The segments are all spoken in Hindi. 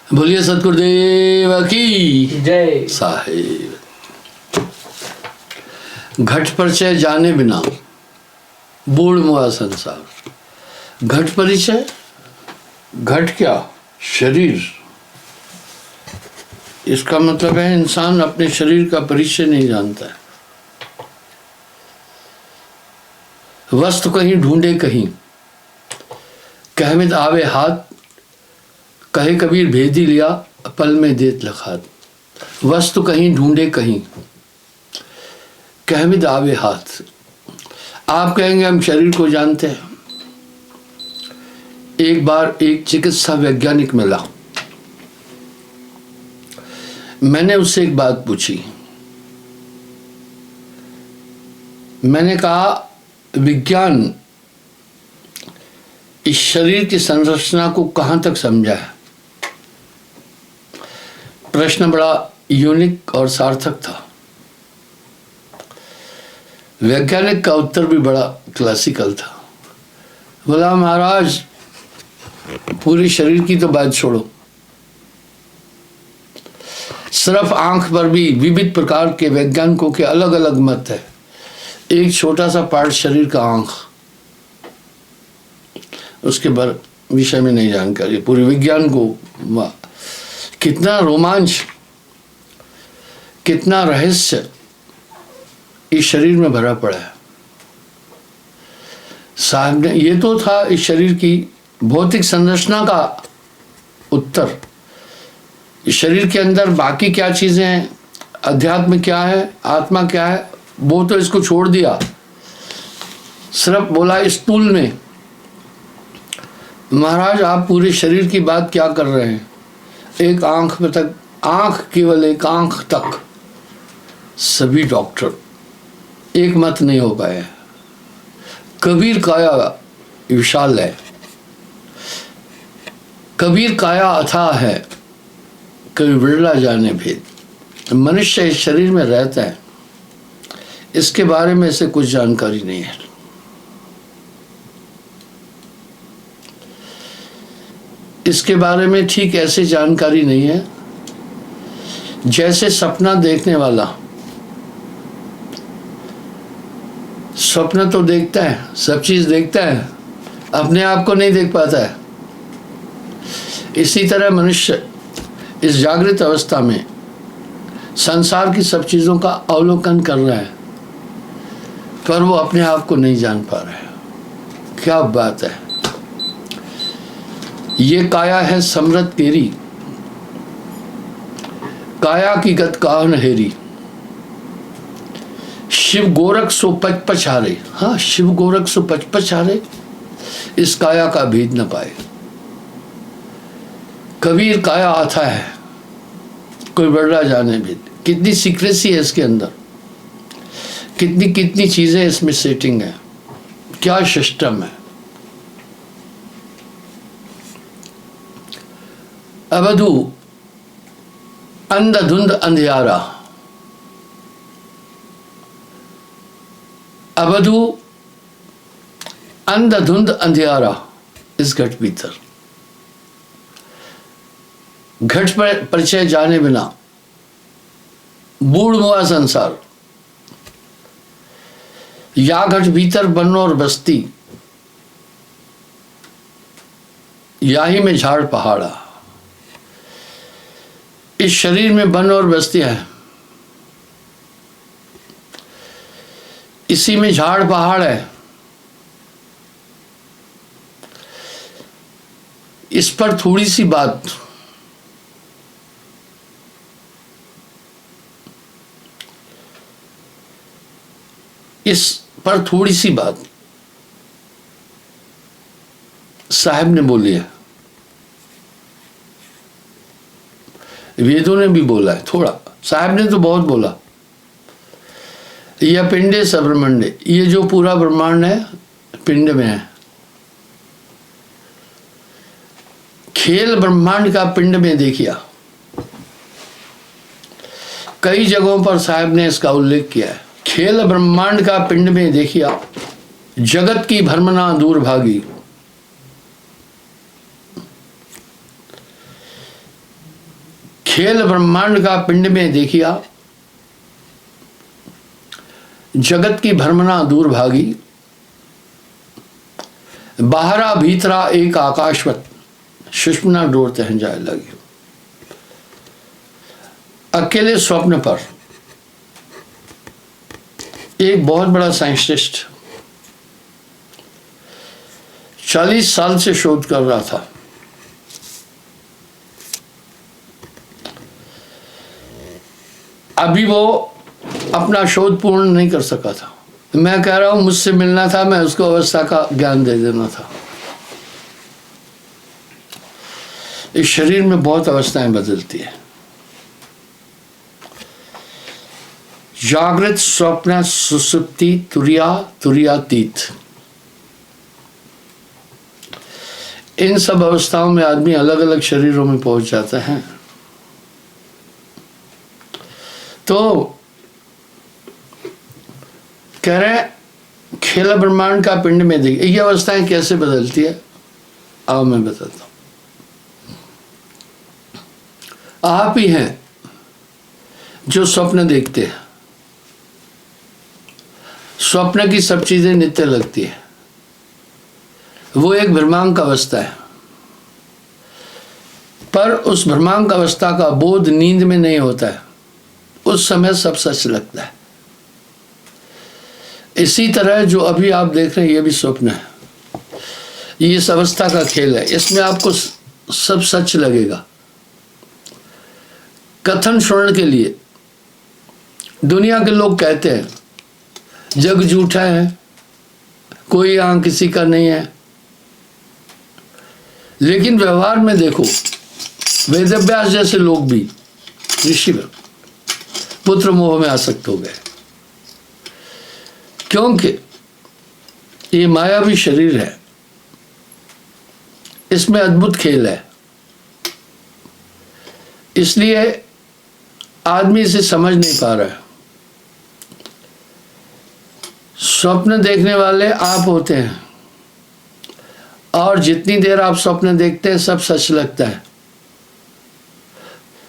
बोलिए सतगुरुदेव की जय साहेब। घट परिचय जाने बिना बूढ़ मुआ संसार। घट परिचय, घट क्या? शरीर। इसका मतलब है इंसान अपने शरीर का परिचय नहीं जानता है। वस्तु कहीं ढूंढे कहीं, कहमित आवे हाथ, कहे कबीर भेदी लिया पल में देत लखात। वस्तु कहीं ढूंढे कहीं, कहमित आवे हाथ। आप कहेंगे हम शरीर को जानते हैं। एक बार एक चिकित्सा वैज्ञानिक मिला, मैंने उससे एक बात पूछी। मैंने कहा विज्ञान इस शरीर की संरचना को कहां तक समझा है? प्रश्न बड़ा यूनिक और सार्थक था। वैज्ञानिक का उत्तर भी बड़ा क्लासिकल था। बोला महाराज पूरे शरीर की तो बात छोड़ो, सिर्फ आंख पर भी विविध प्रकार के वैज्ञानिकों के अलग अलग मत है। एक छोटा सा पार्ट शरीर का आंख, उसके विषय में नहीं जानकारी। पूरे विज्ञान को कितना रोमांच, कितना रहस्य इस शरीर में भरा पड़ा है। साहब ने, ये तो था इस शरीर की भौतिक संरचना का उत्तर। इस शरीर के अंदर बाकी क्या चीजें हैं, अध्यात्म क्या है, आत्मा क्या है, वो तो इसको छोड़ दिया। सिर्फ बोला स्थूल में। महाराज आप पूरे शरीर की बात क्या कर रहे हैं? एक आंख में तक, आंख, केवल एक आंख तक सभी डॉक्टर एक मत नहीं हो पाए। कबीर काया विशाल है, कबीर काया अथाह है, कभी बिरला जाने भेद। मनुष्य इस शरीर में रहता है, इसके बारे में से कुछ जानकारी नहीं है। इसके बारे में ठीक ऐसे जानकारी नहीं है जैसे सपना देखने वाला। स्वप्न तो देखता है, सब चीज देखता है, अपने आप को नहीं देख पाता है। इसी तरह मनुष्य इस जागृत अवस्था में संसार की सब चीजों का अवलोकन कर रहा है, पर वो अपने आप को नहीं जान पा रहा है। क्या बात है! ये काया है समृत तेरी, काया की गत काहन हेरी। शिव गोरख सो पच पछारे। हाँ, शिव गोरख सो पच पछारे, इस काया का भेद न पाए। कबीर काया आता है, कोई बड़ा जाने भेद। कितनी सीक्रेसी है इसके अंदर, कितनी कितनी चीजें इसमें सेटिंग है, क्या सिस्टम है। अवधू अंधधुंध अंधियारा, अवधू अंधधुंध अंधियारा इस घट भीतर। घट पर परिचय जाने बिना बूढ़ मुआ संसार। या घट भीतर बनो और बस्ती, या ही में झाड़ पहाड़ा। इस शरीर में बन और बस्ती है, इसी में झाड़ पहाड़ है। इस पर थोड़ी सी बात, इस पर थोड़ी सी बात साहब ने बोली है, वेदों ने भी बोला है थोड़ा, साहब ने तो बहुत बोला। यह पिंडे सब्रह्मण्डे, ये जो पूरा ब्रह्मांड है पिंड में है। खेल ब्रह्मांड का पिंड में देखिया। कई जगहों पर साहब ने इसका उल्लेख किया है। खेल ब्रह्मांड का पिंड में देखिया, जगत की भ्रमणा दूर भागी। खेल ब्रह्मांड का पिंड में देखिया, जगत की भ्रमणा दूर भागी, बाहरा भीतरा एक आकाशवत, सुषुम्ना डोरते हैं जाए लगी। अकेले स्वप्न पर एक बहुत बड़ा साइंटिस्ट 40 साल से शोध कर रहा था। अभी वो अपना शोध पूर्ण नहीं कर सका था। मैं कह रहा हूं मुझसे मिलना था, मैं उसको अवस्था का ज्ञान दे देना था। इस शरीर में बहुत अवस्थाएं बदलती है, जागृत, स्वप्न, सुसुप्ति, तुरिया, तुरियातीत। इन सब अवस्थाओं में आदमी अलग अलग शरीरों में पहुंच जाता है। तो कह रहे हैं खेल ब्रह्मांड का पिंड में देखिए ये अवस्थाएं कैसे बदलती है। आओ मैं बताता हूं। आप ही हैं जो स्वप्न देखते हैं। स्वप्न की सब चीजें नित्य लगती है, वो एक भ्रमांक अवस्था है, पर उस भ्रमांक अवस्था का बोध नींद में नहीं होता है, उस समय सब सच लगता है। इसी तरह जो अभी आप देख रहे हैं ये भी स्वप्न है, ये इस अवस्था का खेल है, इसमें आपको सब सच लगेगा। कथन सुनने के लिए दुनिया के लोग कहते हैं जग झूठा है, कोई यहाँ किसी का नहीं है, लेकिन व्यवहार में देखो वेदव्यास जैसे लोग भी ऋषि पुत्र मोह में आसक्त हो गए, क्योंकि ये मायावी शरीर है, इसमें अद्भुत खेल है, इसलिए आदमी इसे समझ नहीं पा रहा है। स्वप्न देखने वाले आप होते हैं, और जितनी देर आप स्वप्न देखते हैं सब सच लगता है।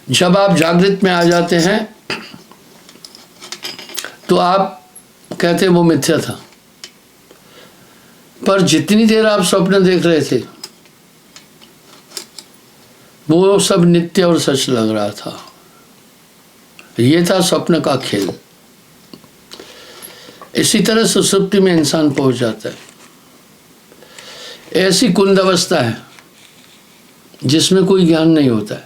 जब आप जागृत में आ जाते हैं तो आप कहते हैं वो मिथ्या था, पर जितनी देर आप स्वप्न देख रहे थे वो सब नित्य और सच लग रहा था। ये था स्वप्न का खेल। इसी तरह सुसुप्ति में इंसान पहुंच जाता है। ऐसी कुंद अवस्था है जिसमें कोई ज्ञान नहीं होता है।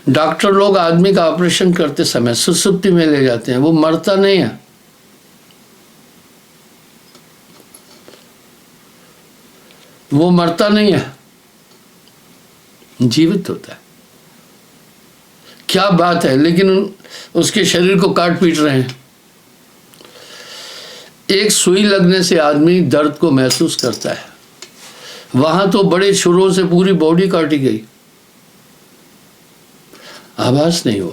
डॉक्टर लोग आदमी का ऑपरेशन करते समय सुसुप्ति में ले जाते हैं, वो मरता नहीं है, वो मरता नहीं है, जीवित होता है। क्या बात है, लेकिन उसके शरीर को काट पीट रहे हैं। एक सुई लगने से आदमी दर्द को महसूस करता है, वहां तो बड़े छुरों से पूरी बॉडी काटी गई, आभास नहीं हुआ।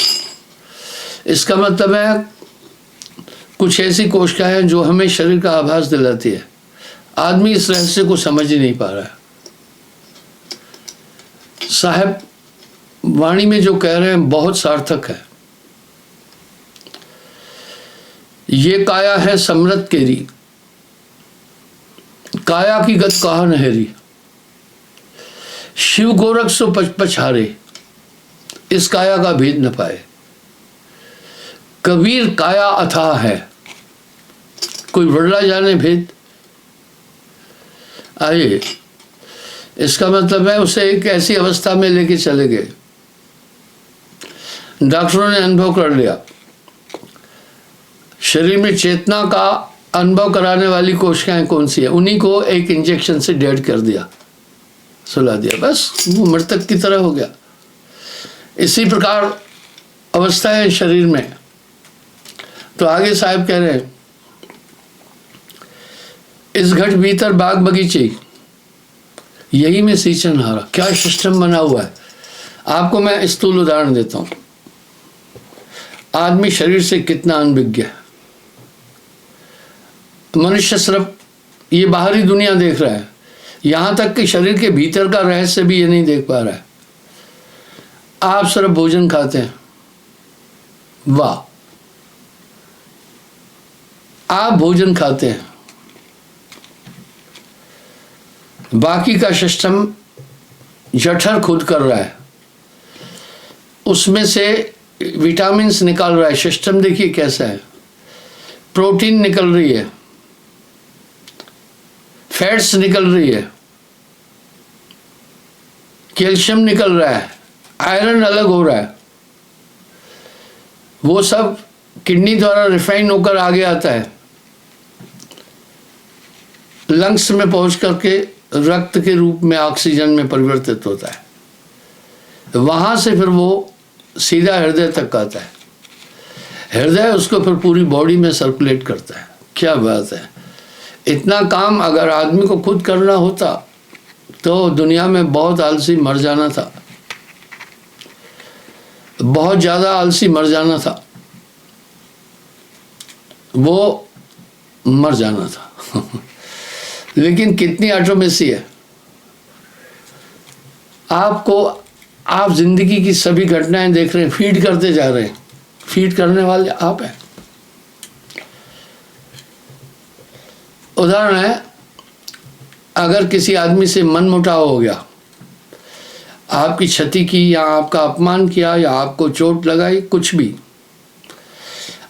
इसका मतलब है कुछ ऐसी कोशिकाएं जो हमें शरीर का आभास दिलाती है। आदमी इस रहस्य को समझ ही नहीं पा रहा है। साहब वाणी में जो कह रहे हैं बहुत सार्थक है। ये काया है समृत केरी, काया की गत कहा नहरी, शिव गोरख सो पछारे, इस काया का भेद न पाए। कबीर काया अथाह है, कोई बड़ा जाने भेद। आइए, इसका मतलब है उसे एक ऐसी अवस्था में लेके चले गए, डॉक्टरों ने अनुभव कर लिया, शरीर में चेतना का अनुभव कराने वाली कोशिकाएं कौन सी है, उन्हीं को एक इंजेक्शन से डेड कर दिया, सुला दिया, बस वो मृतक की तरह हो गया। इसी प्रकार अवस्था है शरीर में। तो आगे साहब कह रहे हैं, इस घट भीतर बाग बगीचे, यही में सींचन हारा। क्या सिस्टम बना हुआ है। आपको मैं स्थूल उदाहरण देता हूं। आदमी शरीर से कितना अनभिज्ञ है। मनुष्य सिर्फ ये बाहरी दुनिया देख रहा है, यहां तक कि शरीर के भीतर का रहस्य भी ये नहीं देख पा रहा है। आप सिर्फ भोजन खाते हैं, वाह, आप भोजन खाते हैं, बाकी का सिस्टम जठर खुद कर रहा है, उसमें से विटामिन्स निकाल रहा है। सिस्टम देखिए कैसा है, प्रोटीन निकल रही है, फैट्स निकल रही है, कैल्शियम निकल रहा है, आयरन अलग हो रहा है, वो सब किडनी द्वारा रिफाइन होकर आगे आता है, लंग्स में पहुंच करके रक्त के रूप में ऑक्सीजन में परिवर्तित होता है, वहां से फिर वो सीधा हृदय तक आता है, हृदय उसको फिर पूरी बॉडी में सर्कुलेट करता है। क्या बात है, इतना काम अगर आदमी को खुद करना होता तो दुनिया में बहुत आलसी मर जाना था, बहुत ज़्यादा आलसी मर जाना था, वो मर जाना था लेकिन कितनी ऑटोमेसी है, आपको, आप जिंदगी की सभी घटनाएं देख रहे हैं, फीड करते जा रहे हैं, फीड करने वाले आप हैं। उदाहरण है, अगर किसी आदमी से मनमुटाव हो गया, आपकी क्षति की या आपका अपमान किया या आपको चोट लगाई, कुछ भी,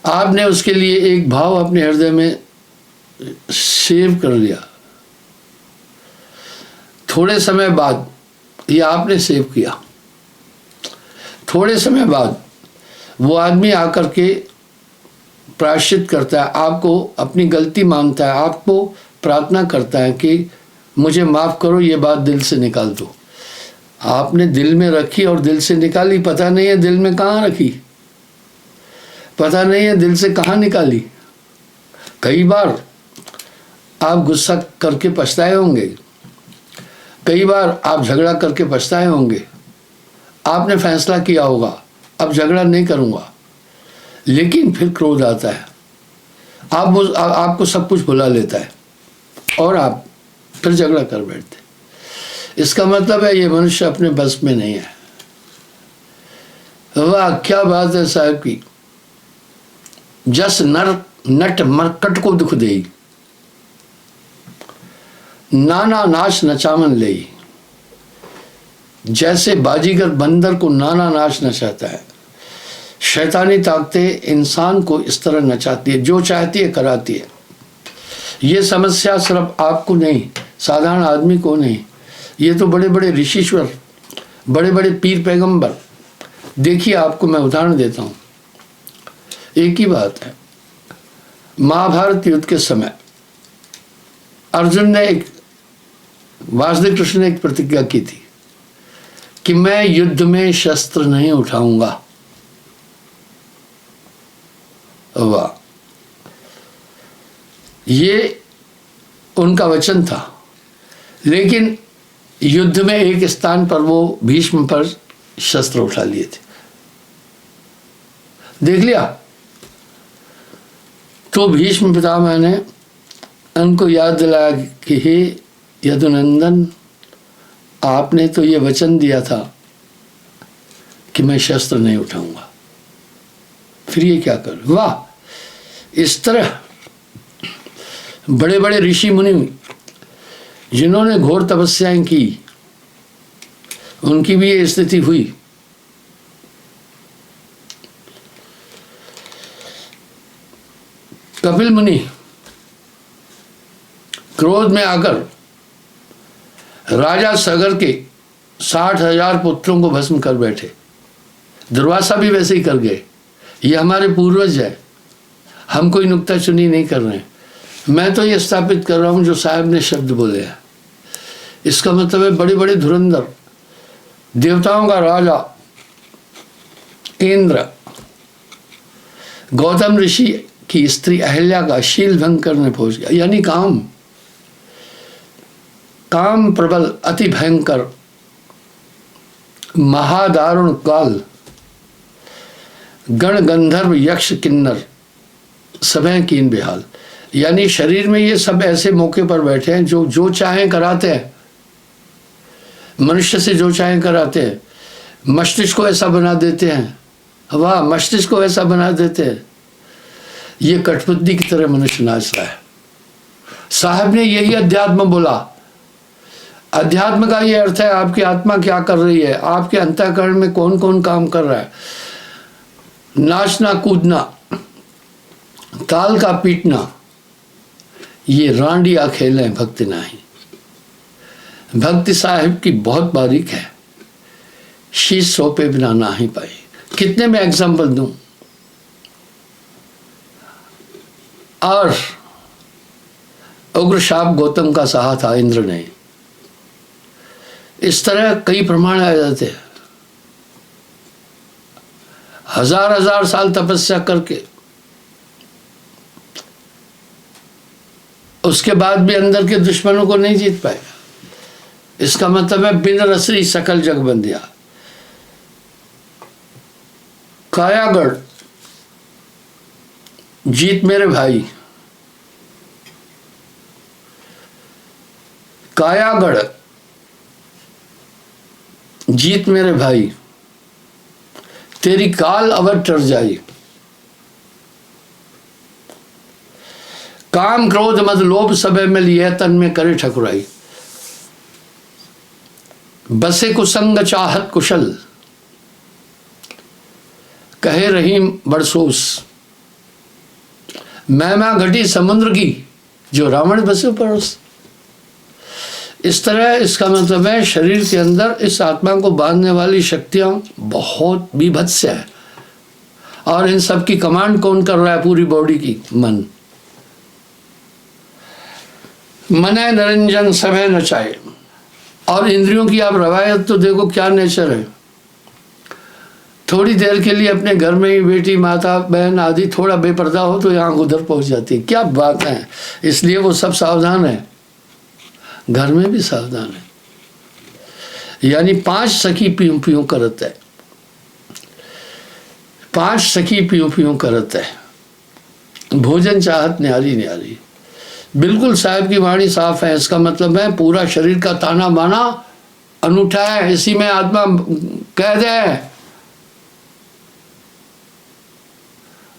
आपने उसके लिए एक भाव अपने हृदय में सेव कर लिया, थोड़े समय बाद ये आपने सेव किया, थोड़े समय बाद वो आदमी आकर के प्रायश्चित करता है, आपको अपनी गलती मानता है, आपको प्रार्थना करता है कि मुझे माफ़ करो, ये बात दिल से निकाल दो। आपने दिल में रखी और दिल से निकाली, पता नहीं है दिल में कहाँ रखी, पता नहीं है दिल से कहाँ निकाली। कई बार आप गुस्सा करके पछताए होंगे, कई बार आप झगड़ा करके पछताए होंगे, आपने फैसला किया होगा अब झगड़ा नहीं करूँगा, लेकिन फिर क्रोध आता है, आपको सब कुछ भुला लेता है और आप फिर झगड़ा कर बैठते। इसका मतलब है ये मनुष्य अपने बस में नहीं है। वाह क्या बात है साहब की, जस नर नट मरकट को दुख देई, नाना नाश नचावन ले। जैसे बाजीगर बंदर को नाना नाश नचाता है, शैतानी ताकतें इंसान को इस तरह नचाती है, जो चाहती है कराती है। ये समस्या सिर्फ आपको नहीं, साधारण आदमी को नहीं, ये तो बड़े बड़े ऋषिश्वर, बड़े बड़े पीर पैगंबर, देखिए आपको मैं उदाहरण देता हूँ। एक ही बात है, महाभारत युद्ध के समय अर्जुन ने वासुदेव कृष्ण ने एक प्रतिज्ञा की थी कि मैं युद्ध में शस्त्र नहीं उठाऊंगा। वाह, ये उनका वचन था, लेकिन युद्ध में एक स्थान पर वो भीष्म पर शस्त्र उठा लिए थे। देख लिया तो भीष्म पितामह ने उनको याद दिलाया कि हे यदुनंदन, आपने तो ये वचन दिया था कि मैं शस्त्र नहीं उठाऊंगा, फिर ये क्या कर। वाह, इस तरह बड़े बड़े ऋषि मुनि जिन्होंने घोर तपस्याएं की, उनकी भी ये स्थिति हुई। कपिल मुनि क्रोध में आकर राजा सगर के 60,000 पुत्रों को भस्म कर बैठे। दुर्वासा भी वैसे ही कर गए। ये हमारे पूर्वज है, हम कोई नुक्ताचुनी नहीं कर रहे हैं। मैं तो ये स्थापित कर रहा हूँ जो साहब ने शब्द बोले हैं। इसका मतलब है बड़े बड़े धुरंधर, देवताओं का राजा इंद्र, गौतम ऋषि की स्त्री अहिल्या का शील भंग करने पहुंच गया। यानी काम प्रबल अति भयंकर महादारुण काल, गण गंधर्व यक्ष किन्नर सभय कीन बेहाल। यानी शरीर में ये सब ऐसे मौके पर बैठे हैं जो चाहें कराते हैं, मनुष्य से जो चाहें कराते हैं। मस्तिष्क को ऐसा बना देते हैं, वाह, मस्तिष्क को ऐसा बना देते हैं। ये कठपुतली की तरह मनुष्य नाच रहा है। साहब ने यही अध्यात्म बोला। अध्यात्म का ये अर्थ है आपकी आत्मा क्या कर रही है, आपके अंतःकरण में कौन कौन काम कर रहा है। नाचना कूदना, ताल का पीटना, ये रांडिया खेल है, भक्ति नहीं। भक्ति साहिब की बहुत बारीक है, शीश सौंपे बिना ना ही पाई। कितने में एग्जाम्पल दूं। और उग्र शाप गौतम का सहा था इंद्र ने। इस तरह कई प्रमाण आ जाते हैं। हजार हजार साल तपस्या करके उसके बाद भी अंदर के दुश्मनों को नहीं जीत पाएगा। इसका मतलब है बिन रसरी सकल जग बंदिया। कायागढ़, जीत मेरे भाई। कायागढ़, जीत मेरे भाई, तेरी काल अवर टर जाई। काम क्रोध मद लोभ सबे मिल यह तन में करे ठकुराई। बसे कुसंग चाहत कुशल, कहे रहीम बरसोस। महिमा घटी समुद्र की, जो रावण बसे परोस। इस तरह इसका मतलब है शरीर के अंदर इस आत्मा को बांधने वाली शक्तियां बहुत बीभत्स है। और इन सब की कमांड कौन कर रहा है पूरी बॉडी की? मन। मने निरंजन सभे नचाए। और इंद्रियों की आप रवायत तो देखो क्या नेचर है। थोड़ी देर के लिए अपने घर में ही बेटी माता बहन आदि थोड़ा बेपर्दा हो तो यहाँ उधर पहुंच जाती है। क्या बात है। इसलिए वो सब सावधान है, घर में भी सावधान है। यानी 5 सखी पियूं पियूं करत है, 5 सखी पियूं पियूं करत है। भोजन चाहत न्यारी न्यारी। बिल्कुल साहब की वाणी साफ है। इसका मतलब है पूरा शरीर का ताना बाना अनूठा है, इसी में आत्मा कैद है।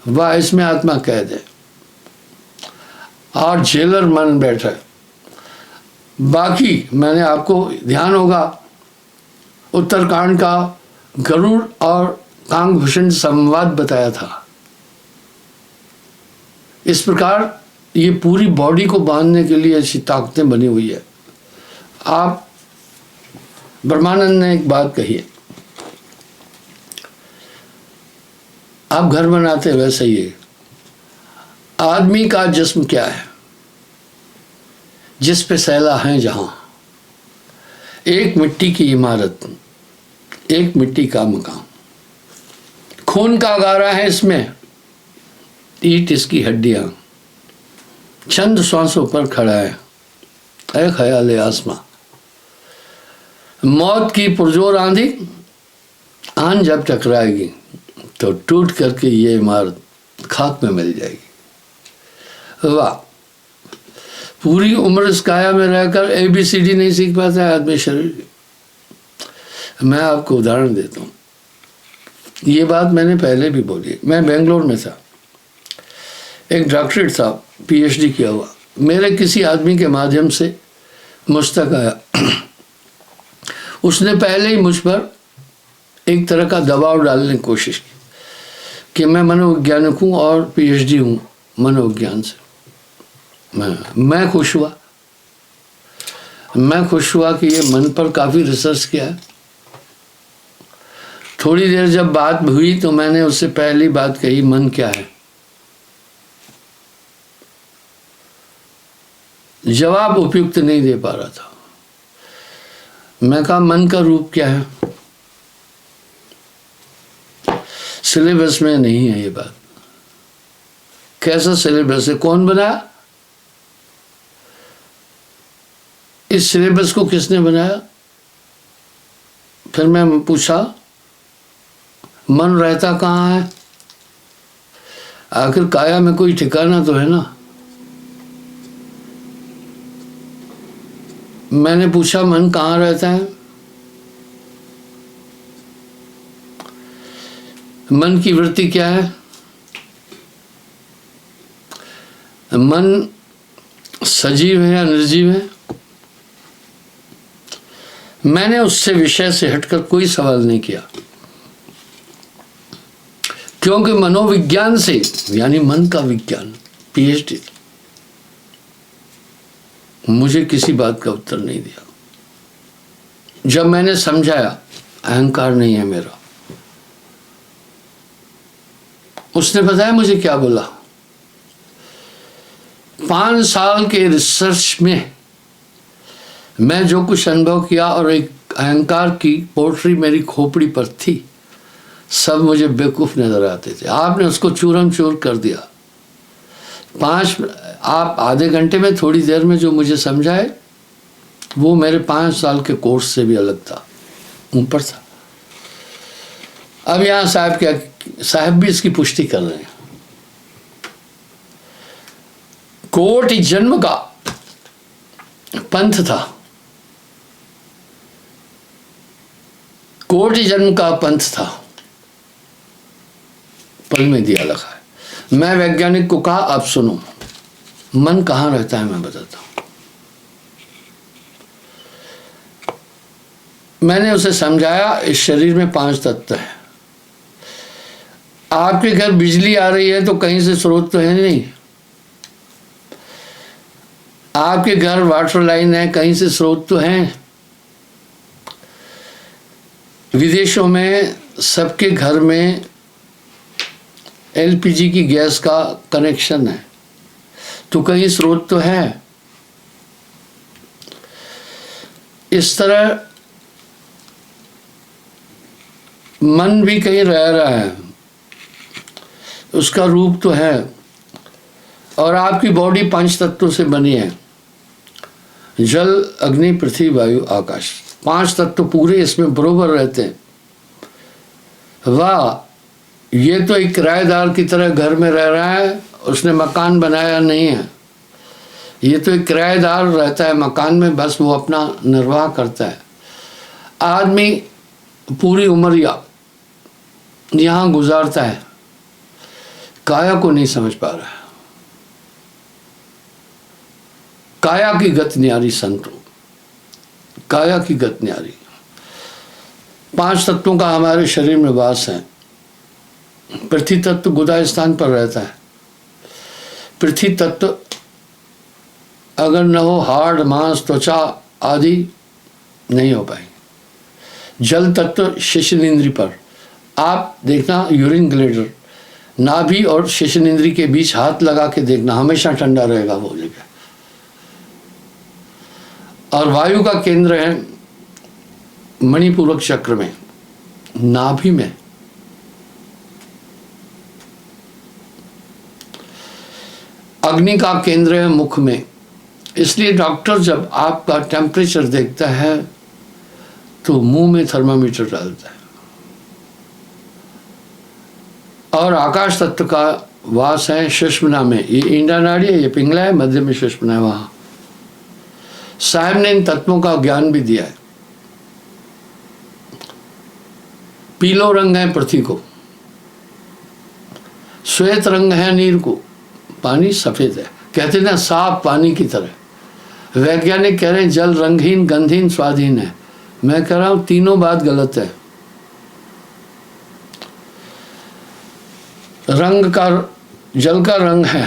वाह, इसमें आत्मा कैद है और जेलर मन बैठा है। बाकी मैंने आपको ध्यान होगा उत्तरकांड का गरुड़ और कांगभूषण संवाद बताया था। इस प्रकार ये पूरी बॉडी को बांधने के लिए ऐसी ताकतें बनी हुई है। आप ब्रह्मानंद ने एक बात कही है, आप घर बनाते वैसे ही है। आदमी का जिस्म क्या है? जिस पे सैला है जहां। एक मिट्टी की इमारत, एक मिट्टी का मकान। खून का गारा है इसमें, ईंट इसकी हड्डियां। चंद श्वासों पर खड़ा है ऐ ख्याल आसमां। मौत की पुरजोर आंधी आन जब टकराएगी तो टूट करके ये इमारत खाक में मिल जाएगी। वाह, पूरी उम्र इस काया में रहकर ABCD नहीं सीख पाता है आदमी शरीर की। मैं आपको उदाहरण देता हूँ। ये बात मैंने पहले भी बोली। मैं बेंगलोर में था, एक डॉक्टरेट था, PhD किया हुआ। मेरे किसी आदमी के माध्यम से मुझ तक आया। उसने पहले ही मुझ पर एक तरह का दबाव डालने की कोशिश की कि मैं मनोवैज्ञानिक हूँ और PhD हूँ मनोविज्ञान से। मैं खुश हुआ। मैं खुश हुआ कि ये मन पर काफ़ी रिसर्च किया है। थोड़ी देर जब बात हुई तो मैंने उससे पहली बात कही, मन क्या है? जवाब उपयुक्त नहीं दे पा रहा था। मैं कहा मन का रूप क्या है? सिलेबस में नहीं है ये बात। कैसा सिलेबस है? कौन बनाया? इस सिलेबस को किसने बनाया? फिर मैं पूछा मन रहता कहाँ है? आखिर काया में कोई ठिकाना तो है ना। मैंने पूछा मन कहाँ रहता है? मन की वृत्ति क्या है? मन सजीव है या निर्जीव है? मैंने उससे विषय से हटकर कोई सवाल नहीं किया, क्योंकि मनोविज्ञान से, यानी मन का विज्ञान, पीएचडी, मुझे किसी बात का उत्तर नहीं दिया। जब मैंने समझाया अहंकार नहीं है मेरा, उसने बताया मुझे क्या बोला। 5 साल के रिसर्च में मैं जो कुछ अनुभव किया और एक अहंकार की पोट्री मेरी खोपड़ी पर थी, सब मुझे बेवकूफ नजर आते थे। आपने उसको चूरम चूर कर दिया। आप आधे घंटे में, थोड़ी देर में जो मुझे समझाए, वो मेरे 5 साल के कोर्स से भी अलग था, ऊपर था। अब यहाँ साहब भी इसकी पुष्टि कर रहे हैं। कोटि जन्म का पंथ था, कोटि जन्म का पंथ था, पल में दिया लगा है। मैं वैज्ञानिक को कहा, आप सुनो, मन कहाँ रहता है मैं बताता हूं। मैंने उसे समझाया, इस शरीर में 5 तत्व है। आपके घर बिजली आ रही है तो कहीं से स्रोत तो है नहीं। आपके घर वाटर लाइन है, कहीं से स्रोत तो है। विदेशों में सबके घर में एलपीजी की गैस का कनेक्शन है, तो कहीं स्रोत तो है। इस तरह मन भी कहीं रह रहा है, उसका रूप तो है। और आपकी बॉडी 5 तत्वों से बनी है, जल, अग्नि, पृथ्वी, वायु, आकाश। 5 तत्व पूरे इसमें बरोबर रहते हैं। वाह, ये तो एक किराएदार की तरह घर में रह रहा है, उसने मकान बनाया नहीं है। ये तो एक किराएदार रहता है मकान में, बस वो अपना निर्वाह करता है। आदमी पूरी उम्र यहाँ गुजारता है, काया को नहीं समझ पा रहा है। काया की गत न्यारी संतो, काया की गत न्यारी। 5 तत्वों का हमारे शरीर में वास है। पृथ्वी तत्व गुदा स्थान पर रहता है। पृथ्वी तत्व अगर न हो, हाड़, मांस, त्वचा आदि नहीं हो पाएंगे। जल तत्व शिश्नेंद्री पर, आप देखना यूरिन ग्लैडर, नाभि और शिश्नेंद्री के बीच हाथ लगा के देखना, हमेशा ठंडा रहेगा वो जगह। और वायु का केंद्र है मणिपूरक चक्र में, नाभि में। अग्नि का केंद्र है मुख में। इसलिए डॉक्टर जब आपका टेम्परेचर देखता है तो मुंह में थर्मामीटर डालता है। और आकाश तत्व का वास है सुषुम्ना में। ये ईंडा नाड़ी है, ये पिंगला है, मध्य में सुषुम्ना है। वहां साहब ने इन तत्वों का ज्ञान भी दिया है। पीलो रंग है पृथ्वी को, श्वेत रंग है नीर को, पानी सफेद है। कहते ना साफ पानी की तरह। वैज्ञानिक कह रहे हैं जल रंगहीन, गंधहीन, स्वादहीन है। मैं कह रहा हूं तीनों बात गलत है। रंग का, जल का रंग है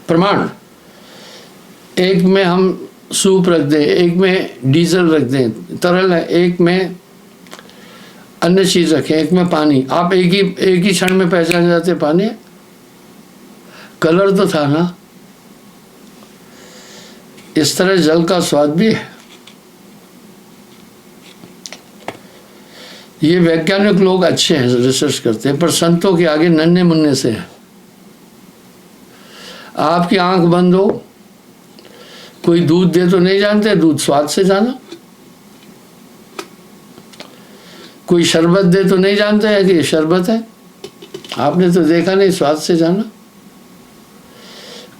प्रमाण। एक में हम सूप रख दें, एक में डीजल रख दें, तरल है, एक में अन्य चीज रखें, एक में पानी। आप एक ही क्षण में पहचान जाते पानी है। कलर तो था ना। इस तरह जल का स्वाद भी है। ये वैज्ञानिक लोग अच्छे हैं, रिसर्च करते हैं, पर संतों के आगे नन्हे मुन्ने से हैं। आपकी आंख बंद हो, कोई दूध दे तो नहीं जानते, दूध स्वाद से जाना। कोई शरबत दे तो नहीं जानते हैं कि ये शरबत है, आपने तो देखा नहीं, स्वाद से जाना।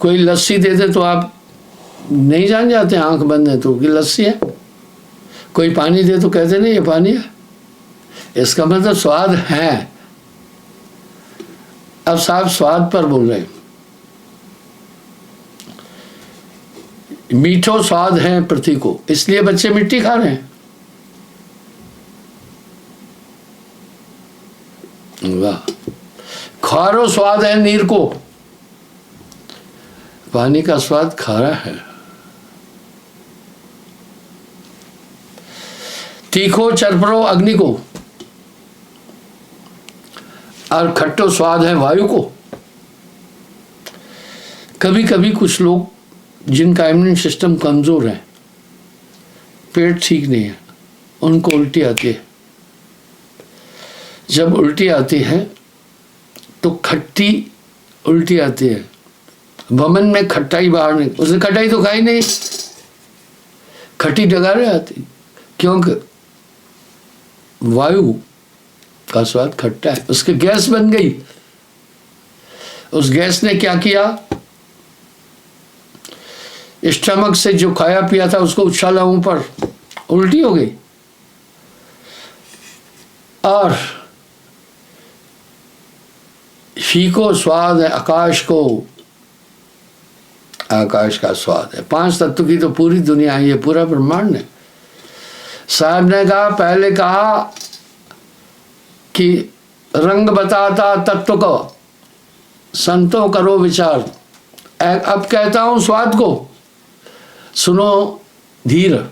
कोई लस्सी दे दे तो आप नहीं जान जाते, आंख बंद है तो कि लस्सी है। कोई पानी दे तो कहते नहीं ये पानी है। इसका मतलब स्वाद है। अब साहब स्वाद पर बोल रहे हैं, मीठो स्वाद है पृथ्वी को, इसलिए बच्चे मिट्टी खा रहे हैं। वाह। खारो स्वाद है नीर को, पानी का स्वाद खारा है। तीखो चरपरो अग्नि को, और खट्टो स्वाद है वायु को। कभी कभी कुछ लोग जिनका इम्यून सिस्टम कमजोर है, पेट ठीक नहीं है, उनको उल्टी आती है। जब उल्टी आती है तो खट्टी उल्टी आती है, वमन में खट्टाई बाहर नहीं, उसने खट्टाई तो खाई नहीं, खट्टी डगारे आती, क्योंकि वायु का स्वाद खट्टा है, उसके गैस बन गई। उस गैस ने क्या किया, स्टमक से जो खाया पिया था उसको उछाला ऊपर, उल्टी हो गई। और फीको स्वाद है आकाश को, आकाश का स्वाद है। 5 तत्व की तो पूरी दुनिया है, ये पूरा ब्रह्मांड है। साहब ने कहा, पहले कहा कि रंग बताता तत्व को, संतो करो विचार। अब कहता हूं स्वाद को, सुनो धीर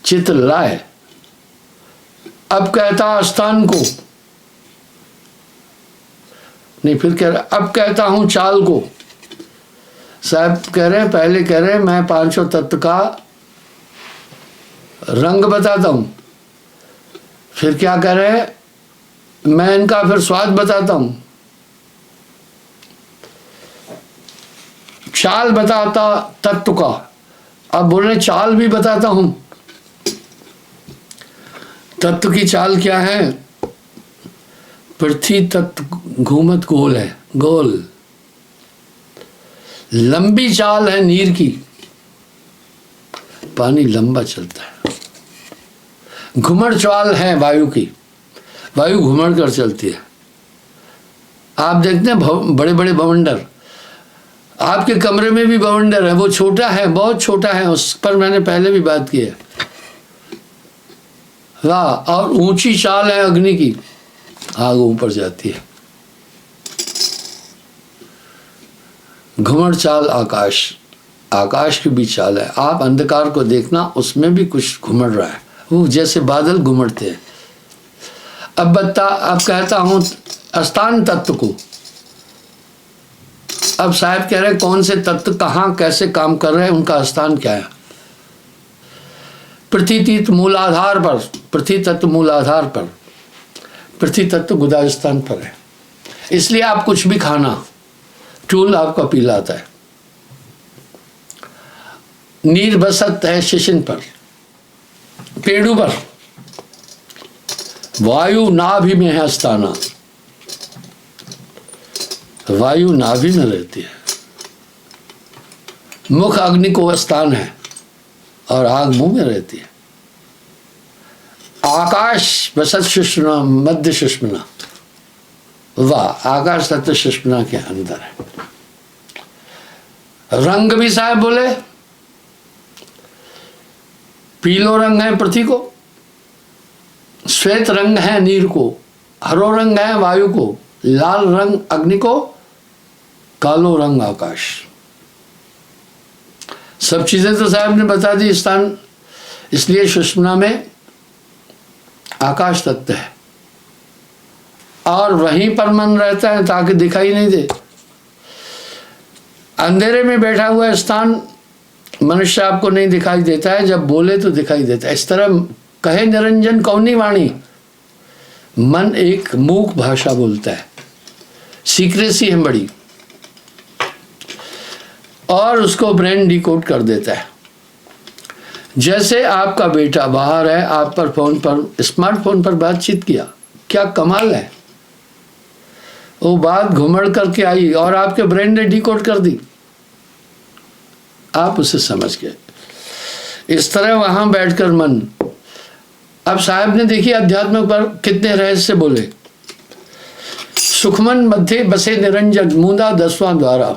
चित्र लाए। अब कहता स्थान को, नहीं फिर कह रहा अब कहता हूं चाल को। साहब कह रहे हैं, पहले कह रहे हैं मैं 500 तत्व का रंग बताता हूं, फिर क्या कह रहे हैं, मैं इनका फिर स्वाद बताता हूं। चाल बताता तत्व का, अब बोल रहे चाल भी बताता हूं। तत्व की चाल क्या है, पृथ्वी तत्व घूमत गोल है, गोल लंबी चाल है नीर की, पानी लंबा चलता है। घुमड़ चाल है वायु की, वायु घुमड़ कर चलती है। आप देखते हैं बड़े बड़े बवंडर, आपके कमरे में भी बवंडर है, वो छोटा है, बहुत छोटा है, उस पर मैंने पहले भी बात की है। वाह। और ऊंची चाल है अग्नि की, आग ऊपर जाती है। घुमड़ चाल आकाश, आकाश की भी चाल है। आप अंधकार को देखना, उसमें भी कुछ घुमड़ रहा है, वो जैसे बादल घुमड़ते हैं। अब कहता हूं स्थान तत्व को। अब साहब कह रहे हैं कौन से तत्व कहां कैसे काम कर रहे हैं, उनका स्थान क्या है। पृथ्वी तत्व मूलाधार पर, पृथ्वी तत्व मूलाधार पर, पृथ्वी तत्व गुदास्थान पर है। इसलिए आप कुछ भी खाना, टूल आपका पीला आता है। नीर बसत है शिशिन पर, पेड़ू पर, वायु नाभि में है स्थाना, वायु नाभि में रहती है। मुख अग्नि को स्थान है और आग मुंह में रहती है। आकाश बसत सुषुम्ना मध्य सुषुम्ना, वाह, आकाश तत्व सुषुम्ना के अंदर है। रंग भी साहब बोले, पीलो रंग है पृथ्वी को, श्वेत रंग है नीर को, हरो रंग है वायु को, लाल रंग अग्नि को, कालो रंग आकाश। सब चीजें तो साहब ने बता दी स्थान। इसलिए सुषुम्ना में आकाश तत्व है और वहीं पर मन रहता है ताकि दिखाई नहीं दे। अंधेरे में बैठा हुआ स्थान मनुष्य आपको नहीं दिखाई देता है, जब बोले तो दिखाई देता है। इस तरह कहे निरंजन कौनी वाणी, मन एक मूक भाषा बोलता है, सीक्रेसी है बड़ी, और उसको ब्रेन डिकोड कर देता है। जैसे आपका बेटा बाहर है, आप पर फोन पर, स्मार्टफोन पर बातचीत किया, क्या कमाल है, वो बात घुमड़ करके आई और आपके ब्रेन ने डिकोड कर दी, आप उसे समझ गए। इस तरह वहां बैठकर मन अब साहब ने देखिए अध्यात्म पर कितने रहस्य बोले। सुखमन मध्य बसे निरंजन, मूंदा 10वां द्वारा,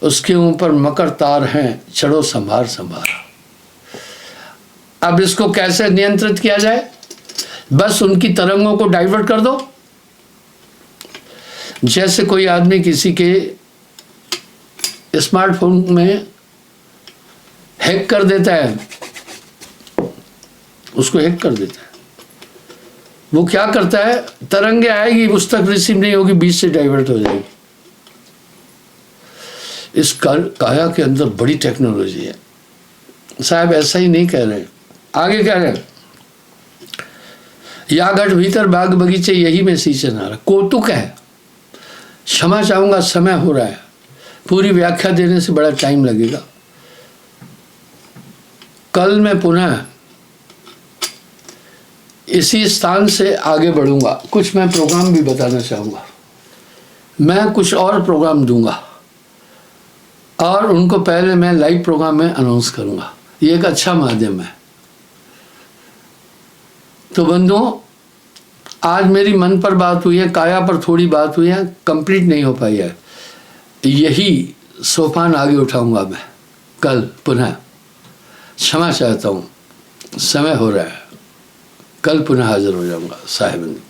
उसके ऊपर मकर तार हैं, चढ़ो संभार संभार। अब इसको कैसे नियंत्रित किया जाए? बस उनकी तरंगों को डाइवर्ट कर दो। जैसे कोई आदमी किसी के स्मार्टफोन में हैक कर देता है, उसको हैक कर देता है, वो क्या करता है, तरंगे आएगी उस तक रिसीव नहीं होगी, बीच से डाइवर्ट हो जाएगी। इस काया के अंदर बड़ी टेक्नोलॉजी है। साहब ऐसा ही नहीं कह रहे, आगे कह रहे, या गढ़ भीतर बाग बगीचे यही में सींचन आ रहा। कौतुक है, क्षमा चाहूंगा समय हो रहा है, पूरी व्याख्या देने से बड़ा टाइम लगेगा। कल मैं पुनः इसी स्थान से आगे बढ़ूंगा। कुछ मैं प्रोग्राम भी बताना चाहूंगा, मैं कुछ और प्रोग्राम दूंगा और उनको पहले मैं लाइव प्रोग्राम में अनाउंस करूंगा। ये एक अच्छा माध्यम है। तो बंधुओं, आज मेरी मन पर बात हुई है, काया पर थोड़ी बात हुई है, कंप्लीट नहीं हो पाई है। यही सोपान आगे उठाऊंगा मैं कल पुनः। क्षमा चाहता हूँ, समय हो रहा है, कल पुनः हाजिर हो जाऊंगा साहिब।